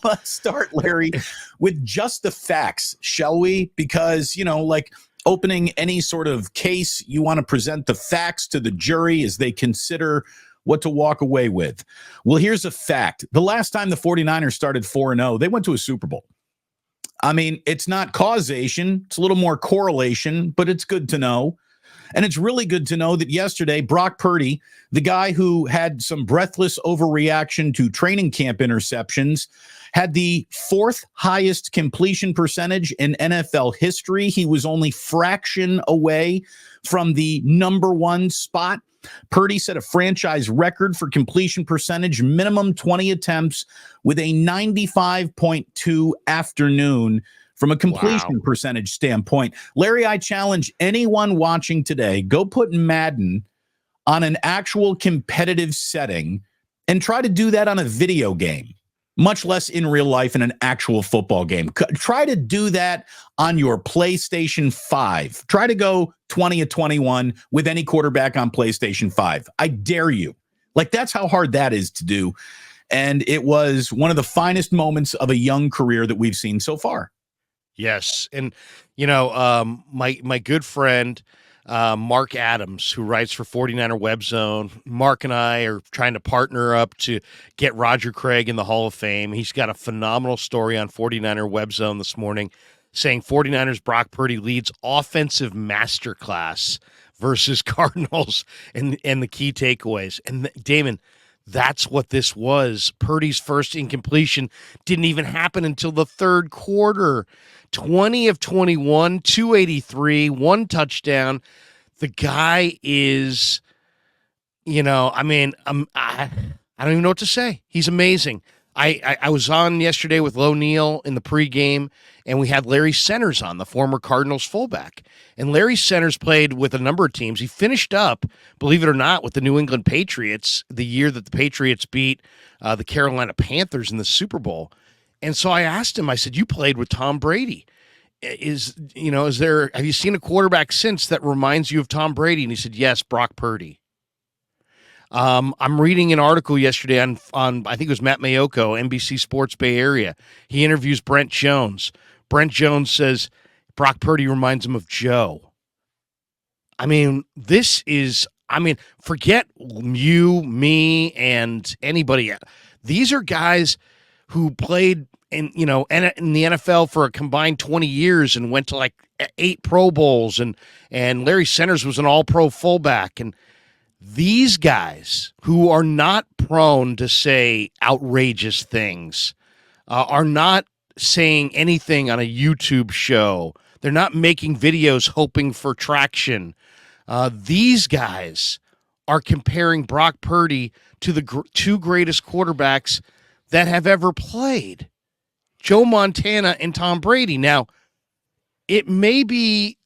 Let's start, Larry, with just the facts, shall we? Because, like opening any sort of case, you want to present the facts to the jury as they consider what to walk away with. Well, here's a fact. The last time the 49ers started 4-0, they went to a Super Bowl. I mean, it's not causation. It's a little more correlation, but it's good to know. And it's really good to know that yesterday, Brock Purdy, the guy who had some breathless overreaction to training camp interceptions, had the fourth highest completion percentage in NFL history. He was only fraction away from the number one spot. Purdy set a franchise record for completion percentage, minimum 20 attempts with a 95.2 afternoon from a completion percentage standpoint. Larry, I challenge anyone watching today, go put Madden on an actual competitive setting and try to do that on a video game, much less in real life in an actual football game. Try to do that on your PlayStation 5. Try to go 20-21 with any quarterback on PlayStation 5. I dare you. Like, that's how hard that is to do. And it was one of the finest moments of a young career that we've seen so far. Yes. And, my good friend, Mark Adams, who writes for 49er Web Zone, Mark and I are trying to partner up to get Roger Craig in the Hall of Fame. He's got a phenomenal story on 49er Web Zone this morning saying 49ers Brock Purdy leads offensive masterclass versus Cardinals and the key takeaways. And Damon, that's what this was. Purdy's first incompletion didn't even happen until the third quarter. 20 of 21, 283, one touchdown. The guy is, I don't even know what to say. He's amazing. I was on yesterday with Lo Neal in the pregame, and we had Larry Centers on, the former Cardinals fullback. And Larry Centers played with a number of teams. He finished up, believe it or not, with the New England Patriots the year that the Patriots beat the Carolina Panthers in the Super Bowl. And so I asked him, I said, you played with Tom Brady. Have you seen a quarterback since that reminds you of Tom Brady? And he said, yes, Brock Purdy. I'm reading an article yesterday on I think it was Matt Mayoko, NBC Sports Bay Area. He interviews Brent Jones. Brent Jones says Brock Purdy reminds him of Joe. I mean, forget you, me, and anybody. These are guys who played in the NFL for a combined 20 years and went to like 8 Pro Bowls, and Larry Centers was an all-pro fullback. And these guys who are not prone to say outrageous things, are not saying anything on a YouTube show. They're not making videos hoping for traction. These guys are comparing Brock Purdy to the two greatest quarterbacks that have ever played, Joe Montana and Tom Brady. Now, it may be,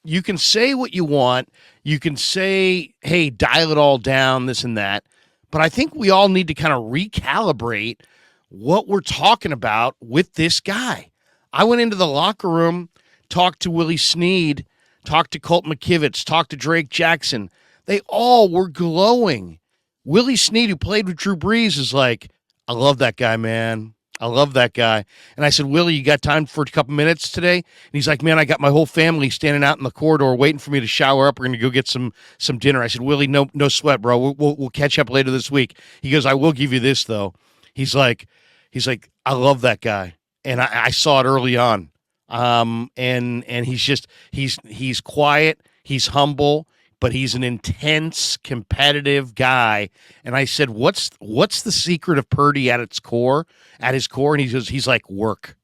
you can say what you want. You can say, hey, dial it all down, this and that. But I think we all need to kind of recalibrate what we're talking about with this guy. I went into the locker room, talked to Willie Snead, talked to Colt McKivitz, talked to Drake Jackson. They all were glowing. Willie Snead, who played with Drew Brees, is like, I love that guy, man. I love that guy. And I said, Willie, you got time for a couple minutes today? And he's like, man, I got my whole family standing out in the corridor waiting for me to shower up. We're going to go get some dinner. I said, Willie, no sweat, bro. We'll catch up later this week. He goes, I will give you this, though. He's like, I love that guy. And I saw it early on. And he's quiet. He's humble, but he's an intense, competitive guy. And I said, what's the secret of Purdy at his core? And he's like, work.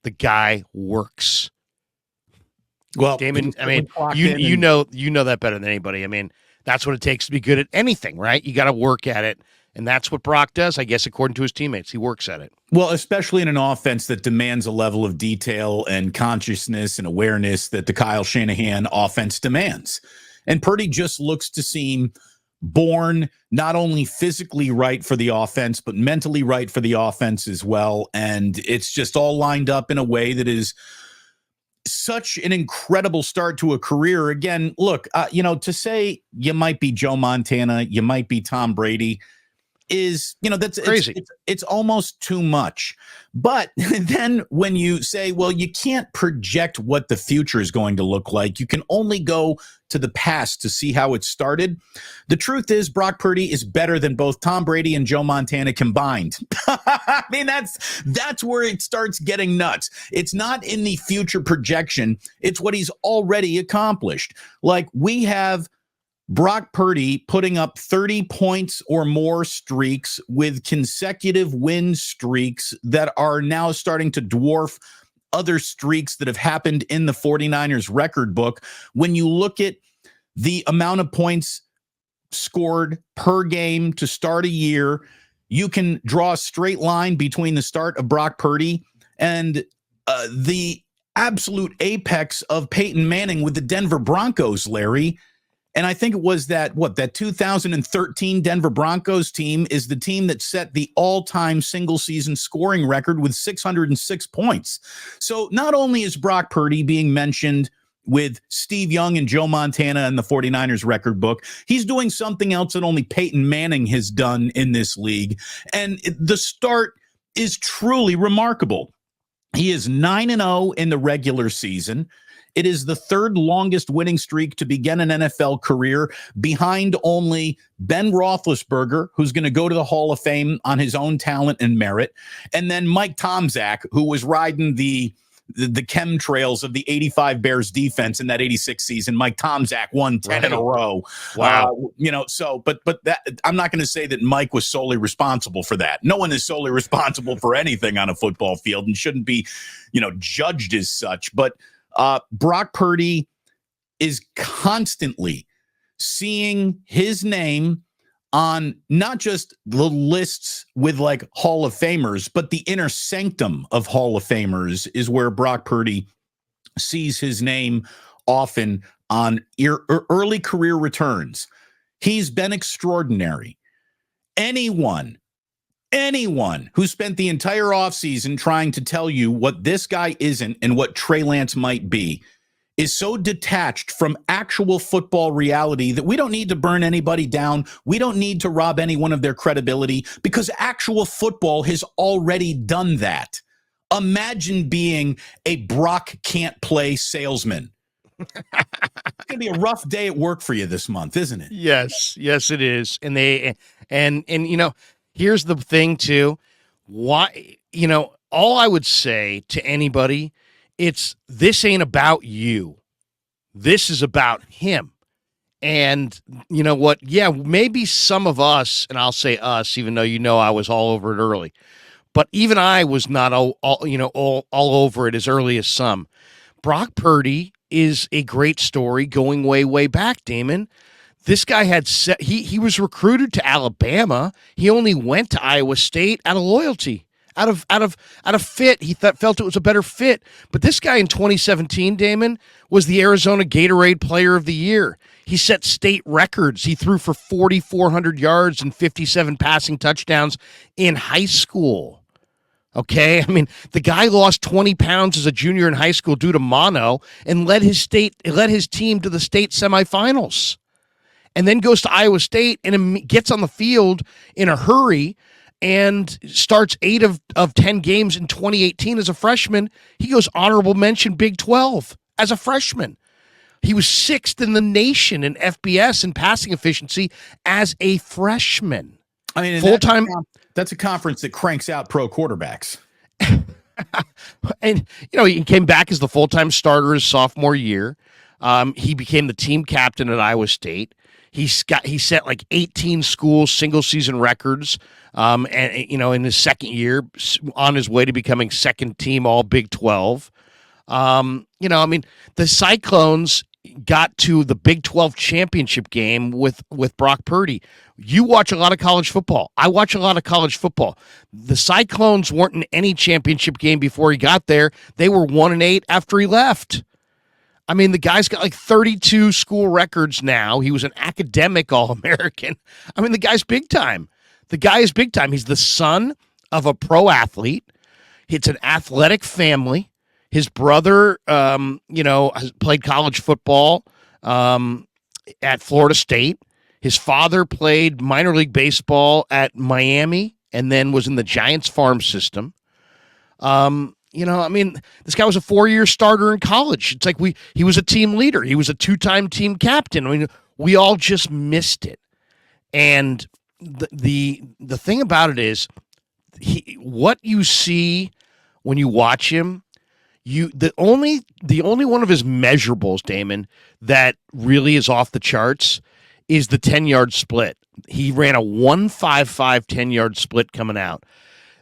The guy works. Well, Damon, I mean, you know that better than anybody. I mean, that's what it takes to be good at anything, right? You got to work at it. And that's what Brock does, I guess, according to his teammates. He works at it. Well, especially in an offense that demands a level of detail and consciousness and awareness that the Kyle Shanahan offense demands. And Purdy just looks to seem born not only physically right for the offense, but mentally right for the offense as well. And it's just all lined up in a way that is such an incredible start to a career. Again, look, to say you might be Joe Montana, you might be Tom Brady, is, that's Crazy. it's almost too much. But then when you say, well, you can't project what the future is going to look like, you can only go to the past to see how it started. The truth is, Brock Purdy is better than both Tom Brady and Joe Montana combined. I mean, that's where it starts getting nuts. It's not in the future projection. It's what he's already accomplished. Like, we have Brock Purdy putting up 30 points or more streaks with consecutive win streaks that are now starting to dwarf other streaks that have happened in the 49ers record book. When you look at the amount of points scored per game to start a year, you can draw a straight line between the start of Brock Purdy and the absolute apex of Peyton Manning with the Denver Broncos, Larry. And I think it was that 2013 Denver Broncos team is the team that set the all-time single-season scoring record with 606 points. So not only is Brock Purdy being mentioned with Steve Young and Joe Montana in the 49ers record book, he's doing something else that only Peyton Manning has done in this league. And the start is truly remarkable. He is 9-0 in the regular season. It is the third longest winning streak to begin an NFL career, behind only Ben Roethlisberger, who's going to go to the Hall of Fame on his own talent and merit, and then Mike Tomczak, who was riding the chemtrails of the 85 Bears defense in that 86 season. Mike Tomczak won 10 in a row. Wow. But that, I'm not going to say that Mike was solely responsible for that. No one is solely responsible for anything on a football field and shouldn't be, judged as such. But Brock Purdy is constantly seeing his name on not just the lists with like Hall of Famers, but the inner sanctum of Hall of Famers is where Brock Purdy sees his name often on early career returns. He's been extraordinary. Anyone who spent the entire offseason trying to tell you what this guy isn't and what Trey Lance might be is so detached from actual football reality that we don't need to burn anybody down. We don't need to rob anyone of their credibility because actual football has already done that. Imagine being a Brock can't play salesman. It's going to be a rough day at work for you this month, isn't it? Yes, it is. And here's the thing too. Why, all I would say to anybody, this ain't about you. This is about him. And you know what? Yeah, maybe some of us, and I'll say us, even though I was all over it early, but even I was not all over it as early as some. Brock Purdy is a great story going way, way back, Damon. This guy he was recruited to Alabama. He only went to Iowa State out of loyalty, out of fit. He felt it was a better fit. But this guy in 2017, Damon, was the Arizona Gatorade Player of the Year. He set state records. He threw for 4,400 yards and 57 passing touchdowns in high school. Okay, I mean, the guy lost 20 pounds as a junior in high school due to mono and led his team to the state semifinals. And then goes to Iowa State and gets on the field in a hurry and starts 8 of 10 games in 2018 as a freshman. He goes honorable mention Big 12 as a freshman. He was 6th in the nation in FBS and passing efficiency as a freshman. I mean, full-time. That's a conference that cranks out pro quarterbacks. And, he came back as the full-time starter his sophomore year. He became the team captain at Iowa State. He set like 18 school single season records, and in his second year, on his way to becoming second team All Big 12. The Cyclones got to the Big 12 championship game with Brock Purdy. You watch a lot of college football. I watch a lot of college football. The Cyclones weren't in any championship game before he got there. They were 1-8 after he left. I mean, the guy's got like 32 school records now. He was an academic All-American. I mean, the guy's big time. The guy is big time. He's the son of a pro athlete. It's an athletic family. His brother, has played college football at Florida State. His father played minor league baseball at Miami and then was in the Giants farm system. This guy was a 4-year starter in college. It's like he was a team leader. He was a 2-time team captain. I mean, we all just missed it. And the thing about it is, what you see when you watch him, the only one of his measurables, Damon, that really is off the charts is the 10-yard split. He ran a 1.55 10-yard split coming out.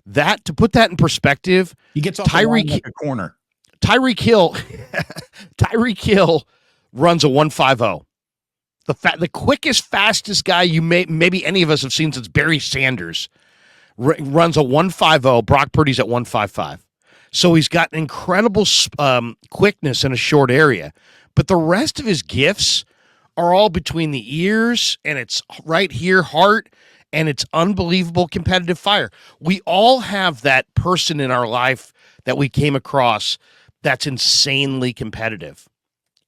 That, to put that in perspective, he gets off the line like a corner. Tyreek Hill runs a 1.50. The quickest, fastest guy maybe any of us have seen since Barry Sanders runs a 1.50. Brock Purdy's at 1.55. So he's got incredible quickness in a short area. But the rest of his gifts are all between the ears, and it's right here, heart, and it's unbelievable competitive fire. We all have that person in our life that we came across that's insanely competitive.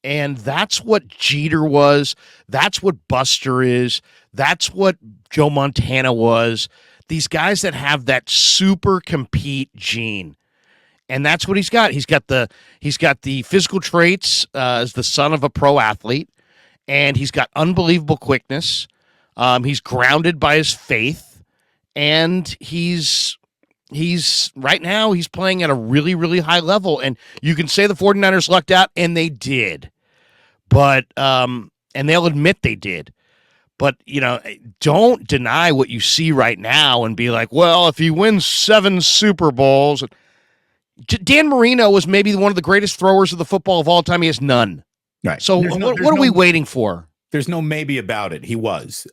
And that's what Jeter was. That's what Buster is. That's what Joe Montana was. These guys that have that super compete gene. And that's what he's got. He's got the physical traits as the son of a pro athlete, and he's got unbelievable quickness. He's grounded by his faith, and he's right now he's playing at a really, really high level. And you can say the 49ers lucked out, and they did. But and they'll admit they did. But, don't deny what you see right now and be like, well, if he wins 7 Super Bowls. Dan Marino was maybe one of the greatest throwers of the football of all time. He has none. Right. So what are we waiting for? There's no maybe about it. He was.